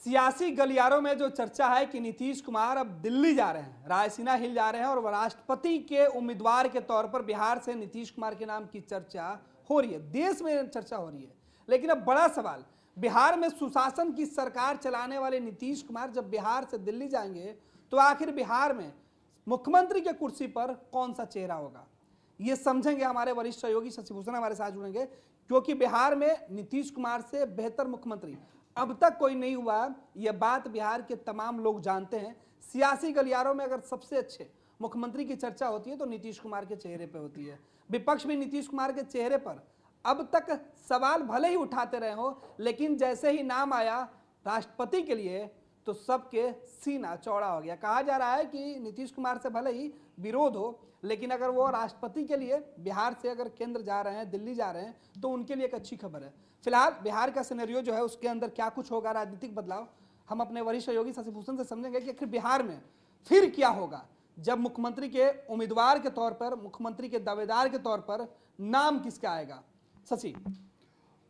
सियासी गलियारों में जो चर्चा है कि नीतीश कुमार अब दिल्ली जा रहे हैं, रायसीना हिल जा रहे हैं और राष्ट्रपति के उम्मीदवार के तौर पर बिहार से नीतीश कुमार के नाम की चर्चा हो रही है, देश में चर्चा हो रही है। लेकिन अब बड़ा सवाल, बिहार में सुशासन की सरकार चलाने वाले नीतीश कुमार जब बिहार से दिल्ली जाएंगे तो आखिर बिहार में मुख्यमंत्री के कुर्सी पर कौन सा चेहरा होगा, ये समझेंगे हमारे वरिष्ठ सहयोगी शशि भूषण हमारे साथ जुड़ेंगे। क्योंकि बिहार में नीतीश कुमार से बेहतर मुख्यमंत्री अब तक कोई नहीं हुआ, यह बात बिहार के तमाम लोग जानते हैं। सियासी गलियारों में अगर सबसे अच्छे मुख्यमंत्री की चर्चा होती है तो नीतीश कुमार के चेहरे पर होती है। विपक्ष भी नीतीश कुमार के चेहरे पर अब तक सवाल भले ही उठाते रहे हो, लेकिन जैसे ही नाम आया राष्ट्रपति के लिए तो सबके सीना चौड़ा हो गया। कहा जा रहा है कि नीतीश कुमार से भले ही विरोध हो, लेकिन अगर वो राष्ट्रपति के लिए बिहार से अगर केंद्र जा रहे हैं, दिल्ली जा रहे हैं, तो उनके लिए एक अच्छी खबर है। फिलहाल बिहार का सिनेरियो जो है उसके अंदर क्या कुछ होगा, राजनीतिक बदलाव, हम अपने वरिष्ठ सहयोगी शशि भूषण से समझेंगे कि आखिर बिहार में फिर क्या होगा जब मुख्यमंत्री के उम्मीदवार के तौर पर, मुख्यमंत्री के दावेदार के तौर पर नाम किसका आएगा। शशि,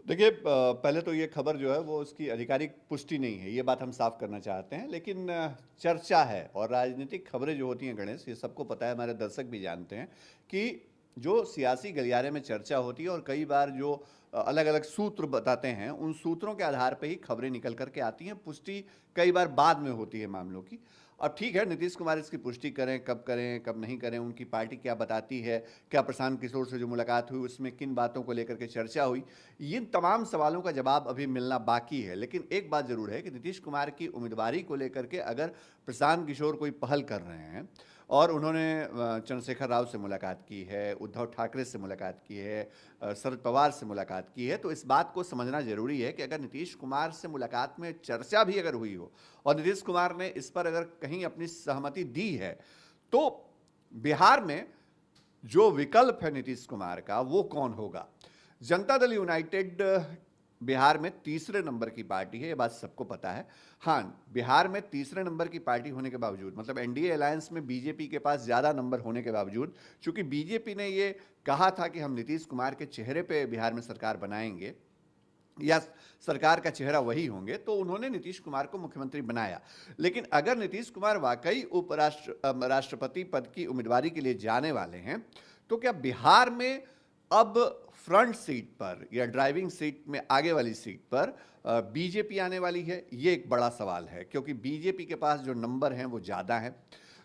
देखिए, पहले तो ये खबर जो है वो उसकी आधिकारिक पुष्टि नहीं है, ये बात हम साफ करना चाहते हैं, लेकिन चर्चा है। और राजनीतिक खबरें जो होती हैं गणेश, ये सबको पता है, हमारे दर्शक भी जानते हैं कि जो सियासी गलियारे में चर्चा होती है और कई बार जो अलग अलग सूत्र बताते हैं, उन सूत्रों के आधार पर ही खबरें निकल करके आती हैं। पुष्टि कई बार बाद में होती है मामलों की। अब ठीक है, नीतीश कुमार इसकी पुष्टि करें, कब नहीं करें, उनकी पार्टी क्या बताती है, क्या प्रशांत किशोर से जो मुलाकात हुई उसमें किन बातों को लेकर के चर्चा हुई, ये तमाम सवालों का जवाब अभी मिलना बाकी है। लेकिन एक बात जरूर है कि नीतीश कुमार की उम्मीदवारी को लेकर के अगर प्रशांत किशोर कोई पहल कर रहे हैं और उन्होंने चंद्रशेखर राव से मुलाकात की है, उद्धव ठाकरे से मुलाकात की है, शरद पवार से मुलाकात की है, तो इस बात को समझना जरूरी है कि अगर नीतीश कुमार से मुलाकात में चर्चा भी अगर हुई हो और नीतीश कुमार ने इस पर अगर कहीं अपनी सहमति दी है, तो बिहार में जो विकल्प है नीतीश कुमार का वो कौन होगा। जनता दल यूनाइटेड बिहार में तीसरे नंबर की पार्टी है, ये बात सबको पता है। हाँ, बिहार में तीसरे नंबर की पार्टी होने के बावजूद, मतलब एनडीए अलायंस में बीजेपी के पास ज़्यादा नंबर होने के बावजूद, चूंकि बीजेपी ने ये कहा था कि हम नीतीश कुमार के चेहरे पे बिहार में सरकार बनाएंगे या सरकार का चेहरा वही होंगे, तो उन्होंने नीतीश कुमार को मुख्यमंत्री बनाया। लेकिन अगर नीतीश कुमार वाकई राष्ट्रपति पद की उम्मीदवारी के लिए जाने वाले हैं, तो क्या बिहार में अब फ्रंट सीट पर या ड्राइविंग सीट में आगे वाली सीट पर बीजेपी आने वाली है? ये एक बड़ा सवाल है, क्योंकि बीजेपी के पास जो नंबर हैं वो ज़्यादा हैं।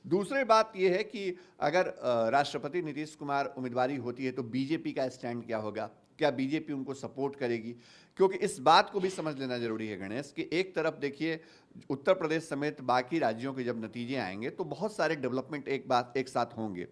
दूसरी बात यह है कि अगर राष्ट्रपति नीतीश कुमार उम्मीदवारी होती है तो बीजेपी का स्टैंड क्या होगा, क्या बीजेपी उनको सपोर्ट करेगी? क्योंकि इस बात को भी समझ लेना जरूरी है गणेश कि एक तरफ देखिए, उत्तर प्रदेश समेत बाकी राज्यों के जब नतीजे आएंगे तो बहुत सारे डेवलपमेंट एक साथ होंगे।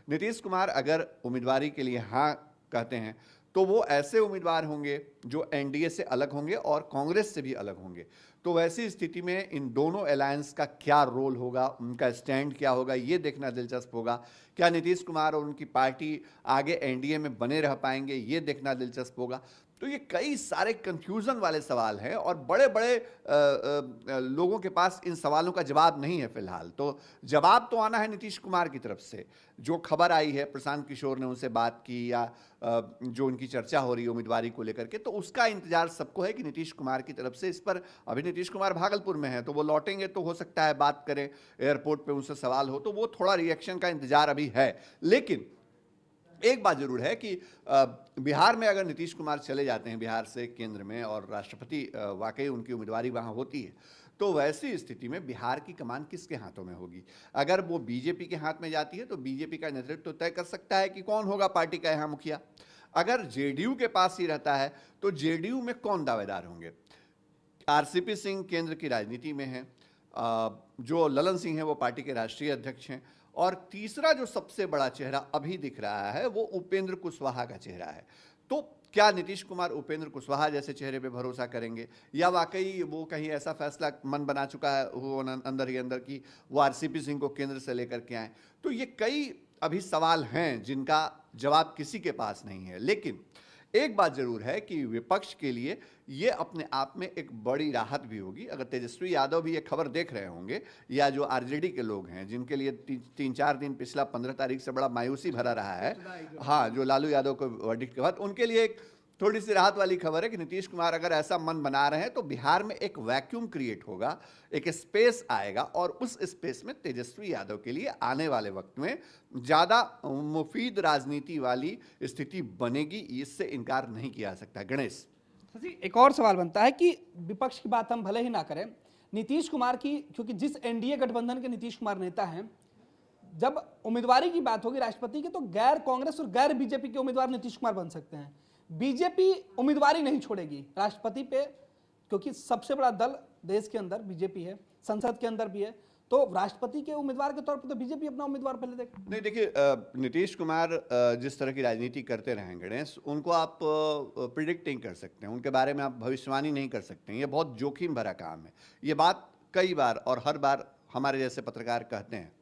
नीतीश कुमार अगर उम्मीदवारी के लिए हाँ कहते हैं तो वो ऐसे उम्मीदवार होंगे जो एनडीए से अलग होंगे और कांग्रेस से भी अलग होंगे। तो वैसी स्थिति में इन दोनों अलायंस का क्या रोल होगा, उनका स्टैंड क्या होगा, ये देखना दिलचस्प होगा। क्या नीतीश कुमार और उनकी पार्टी आगे एनडीए में बने रह पाएंगे, ये देखना दिलचस्प होगा। तो ये कई सारे कंफ्यूजन वाले सवाल हैं और बड़े बड़े लोगों के पास इन सवालों का जवाब नहीं है फिलहाल। तो जवाब तो आना है नीतीश कुमार की तरफ से। जो खबर आई है, प्रशांत किशोर ने उनसे बात की या जो उनकी चर्चा हो रही है उम्मीदवारी को लेकर के, तो उसका इंतजार सबको है कि नीतीश कुमार की तरफ से इस पर। अभी नीतीश कुमार भागलपुर में है, तो वो लौटेंगे तो हो सकता है बात करें, एयरपोर्ट पे उनसे सवाल हो, तो वो थोड़ा रिएक्शन का इंतजार अभी है। लेकिन एक बात जरूर है कि बिहार में अगर नीतीश कुमार चले जाते हैं बिहार से केंद्र में और राष्ट्रपति वाकई उनकी उम्मीदवारी वहाँ होती है, तो वैसी स्थिति में बिहार की कमान किसके हाथों में होगी? अगर वो बीजेपी के हाथ में जाती है तो बीजेपी का नेतृत्व तय कर सकता है कि कौन होगा पार्टी का यहाँ मुखिया। अगर जेडीयू के पास ही रहता है तो जेडीयू में कौन दावेदार होंगे? आरसीपी सिंह केंद्र की राजनीति में है, जो ललन सिंह है वो पार्टी के राष्ट्रीय अध्यक्ष हैं, और तीसरा जो सबसे बड़ा चेहरा अभी दिख रहा है वो उपेंद्र कुशवाहा का चेहरा है। तो क्या नीतीश कुमार उपेंद्र कुशवाहा जैसे चेहरे पे भरोसा करेंगे, या वाकई वो कहीं ऐसा फैसला मन बना चुका है वो अंदर ही अंदर की वो आरसीपी सिंह को केंद्र से लेकर के आए? तो ये कई अभी सवाल हैं जिनका जवाब किसी के पास नहीं है। लेकिन एक बात जरूर है कि विपक्ष के लिए ये अपने आप में एक बड़ी राहत भी होगी अगर तेजस्वी यादव भी ये खबर देख रहे होंगे, या जो आरजेडी के लोग हैं जिनके लिए 3-4 दिन पिछला 15 तारीख से बड़ा मायूसी भरा रहा है, हाँ, जो लालू यादव को वर्डिक्ट के बाद, उनके लिए एक थोड़ी सी राहत वाली खबर है कि नीतीश कुमार अगर ऐसा मन बना रहे हैं तो बिहार में एक वैक्यूम क्रिएट होगा, एक स्पेस आएगा और उस स्पेस में तेजस्वी यादव के लिए आने वाले वक्त में ज़्यादा मुफीद राजनीति वाली स्थिति बनेगी, इससे इनकार नहीं किया जा सकता। गणेश जी, एक और सवाल बनता है कि विपक्ष की बात हम भले ही ना करें, नीतीश कुमार की, क्योंकि जिस एनडीए गठबंधन के नीतीश कुमार नेता हैं, जब उम्मीदवारी की बात होगी राष्ट्रपति की तो गैर कांग्रेस और गैर बीजेपी के उम्मीदवार नीतीश कुमार बन सकते हैं। बीजेपी उम्मीदवारी नहीं छोड़ेगी राष्ट्रपति पे, क्योंकि सबसे बड़ा दल देश के अंदर बीजेपी है, संसद के अंदर भी है, तो राष्ट्रपति के उम्मीदवार के तौर पर तो बीजेपी अपना उम्मीदवार पहले देखे। नहीं, देखिए नीतीश कुमार जिस तरह की राजनीति करते रहे गणेश, उनको आप प्रिडिक्ट नहीं कर सकते हैं, उनके बारे में आप भविष्यवाणी नहीं कर सकते हैं। ये बहुत जोखिम भरा काम है। ये बात कई बार और हर बार हमारे जैसे पत्रकार कहते हैं,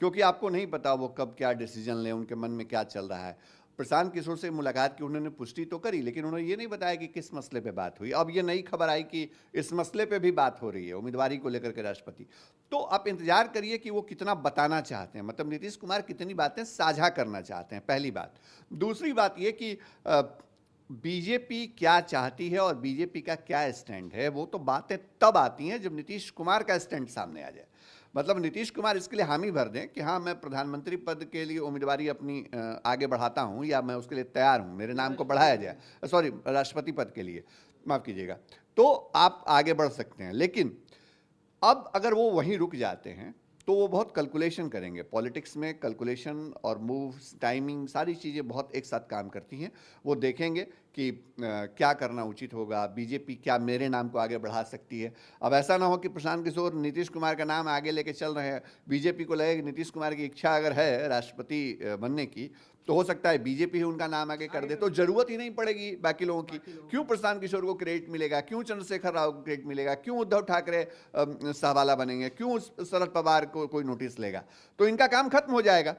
क्योंकि आपको नहीं पता वो कब क्या डिसीजन लें, उनके मन में क्या चल रहा है। प्रशांत किशोर से मुलाकात की उन्होंने पुष्टि तो करी, लेकिन उन्होंने ये नहीं बताया कि किस मसले पे बात हुई। अब ये नई खबर आई कि इस मसले पे भी बात हो रही है, उम्मीदवारी को लेकर के राष्ट्रपति। तो आप इंतजार करिए कि वो कितना बताना चाहते हैं, मतलब नीतीश कुमार कितनी बातें साझा करना चाहते हैं, पहली बात। दूसरी बात ये कि बीजेपी क्या चाहती है और बीजेपी का क्या स्टैंड है, वो तो बातें तब आती हैं जब नीतीश कुमार का स्टैंड सामने आ जाए। मतलब नीतीश कुमार इसके लिए हामी भर दें कि हाँ, मैं प्रधानमंत्री पद के लिए उम्मीदवारी अपनी आगे बढ़ाता हूँ या मैं उसके लिए तैयार हूँ, मेरे नाम को बढ़ाया जाए, सॉरी राष्ट्रपति पद के लिए, माफ़ कीजिएगा, तो आप आगे बढ़ सकते हैं। लेकिन अब अगर वो वहीं रुक जाते हैं तो वो बहुत कैलकुलेशन करेंगे। पॉलिटिक्स में कैलकुलेशन और मूव्स, टाइमिंग, सारी चीज़ें बहुत एक साथ काम करती हैं। वो देखेंगे कि क्या करना उचित होगा, बीजेपी क्या मेरे नाम को आगे बढ़ा सकती है। अब ऐसा ना हो कि प्रशांत किशोर नीतीश कुमार का नाम आगे लेके चल रहे हैं, बीजेपी को लगे कि नीतीश कुमार की इच्छा अगर है राष्ट्रपति बनने की तो हो सकता है बीजेपी ही उनका नाम आगे कर दे, तो जरूरत ही नहीं पड़ेगी बाकी लोगों की। क्यों प्रशांत किशोर को क्रेडिट मिलेगा, क्यों चंद्रशेखर राव को क्रेडिट मिलेगा, क्यों उद्धव ठाकरे सहवाला बनेंगे, क्यों शरद पवार को कोई नोटिस लेगा, तो इनका काम खत्म हो जाएगा।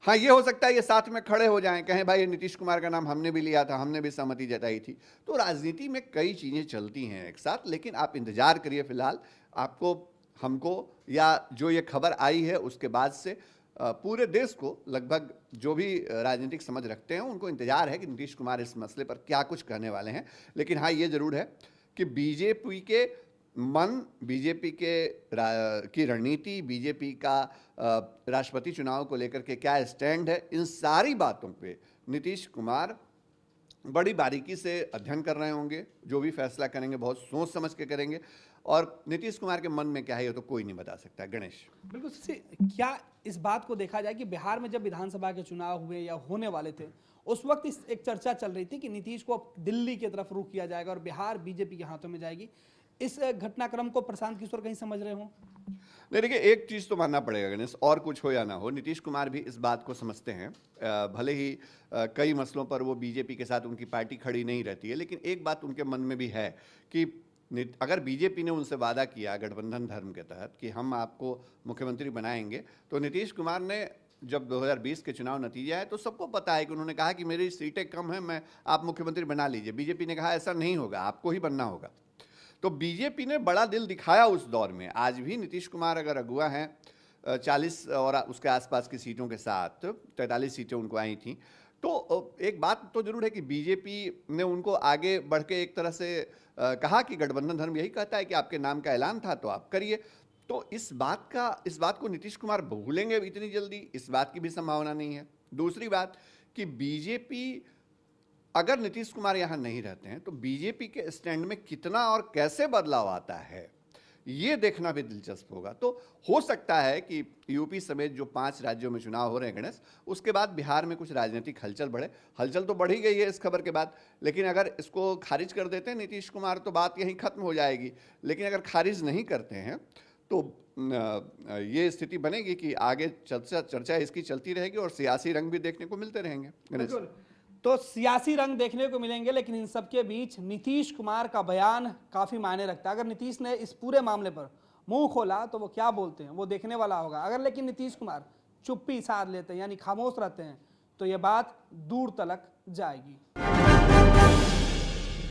हाँ, ये हो सकता है ये साथ में खड़े हो जाएं, कहें भाई नीतीश कुमार का नाम हमने भी लिया था, हमने भी सहमति जताई थी। तो राजनीति में कई चीज़ें चलती हैं एक साथ, लेकिन आप इंतजार करिए। फिलहाल आपको, हमको, या जो ये खबर आई है उसके बाद से पूरे देश को, लगभग जो भी राजनीतिक समझ रखते हैं उनको इंतजार है कि नीतीश कुमार इस मसले पर क्या कुछ कहने वाले हैं। लेकिन हाँ, ये जरूर है कि बीजेपी के मन, बीजेपी की रणनीति, बीजेपी का राष्ट्रपति चुनाव को लेकर के क्या स्टैंड है, इन सारी बातों पे नीतीश कुमार बड़ी बारीकी से अध्ययन कर रहे होंगे। जो भी फैसला करेंगे बहुत सोच समझ के करेंगे, और नीतीश कुमार के मन में क्या है ये तो कोई नहीं बता सकता। गणेश बिल्कुल। क्या इस बात को देखा जाए कि बिहार में जब विधानसभा के चुनाव हुए या होने वाले थे, उस वक्त एक चर्चा चल रही थी कि नीतीश को अब दिल्ली की तरफ रुख किया जाएगा और बिहार बीजेपी के हाथों में जाएगी। इस घटनाक्रम को प्रशांत किशोर कहीं समझ रहे हों? नहीं, देखिए एक चीज़ तो मानना पड़ेगा गणेश, और कुछ हो या ना हो, नीतीश कुमार भी इस बात को समझते हैं। भले ही कई मसलों पर वो बीजेपी के साथ उनकी पार्टी खड़ी नहीं रहती है, लेकिन एक बात उनके मन में भी है कि अगर बीजेपी ने उनसे वादा किया गठबंधन धर्म के तहत कि हम आपको मुख्यमंत्री बनाएंगे, तो नीतीश कुमार ने जब 2020 के चुनाव नतीजे आए तो सबको पता है कि उन्होंने कहा कि मेरी सीटें कम हैं, आप मुख्यमंत्री बना लीजिए। बीजेपी ने कहा ऐसा नहीं होगा, आपको ही बनना होगा। तो बीजेपी ने बड़ा दिल दिखाया उस दौर में। आज भी नीतीश कुमार अगर अगुवा हैं 40 और उसके आसपास की सीटों के साथ, 43 सीटें उनको आई थी, तो एक बात तो जरूर है कि बीजेपी ने उनको आगे बढ़ के एक तरह से कहा कि गठबंधन धर्म यही कहता है कि आपके नाम का ऐलान था तो आप करिए। तो इस बात को नीतीश कुमार भूलेंगे इतनी जल्दी, इस बात की भी संभावना नहीं है। दूसरी बात कि बीजेपी, अगर नीतीश कुमार यहाँ नहीं रहते हैं तो बीजेपी के स्टैंड में कितना और कैसे बदलाव आता है, ये देखना भी दिलचस्प होगा। तो हो सकता है कि यूपी समेत जो 5 राज्यों में चुनाव हो रहे हैं गणेश, उसके बाद बिहार में कुछ राजनीतिक हलचल बढ़े। हलचल तो बढ़ ही गई है इस खबर के बाद, लेकिन अगर इसको खारिज कर देते हैं नीतीश कुमार तो बात यहीं खत्म हो जाएगी। लेकिन अगर खारिज नहीं करते हैं तो ये स्थिति बनेगी कि आगे चर्चा इसकी चलती रहेगी और सियासी रंग भी देखने को मिलते रहेंगे गणेश। तो सियासी रंग देखने को मिलेंगे, लेकिन इन सबके बीच नीतीश कुमार का बयान काफी मायने रखता है। अगर नीतीश ने इस पूरे मामले पर मुंह खोला तो वो क्या बोलते हैं वो देखने वाला होगा। अगर लेकिन नीतीश कुमार चुप्पी साध लेते हैं यानी खामोश रहते हैं तो ये बात दूर तलक जाएगी।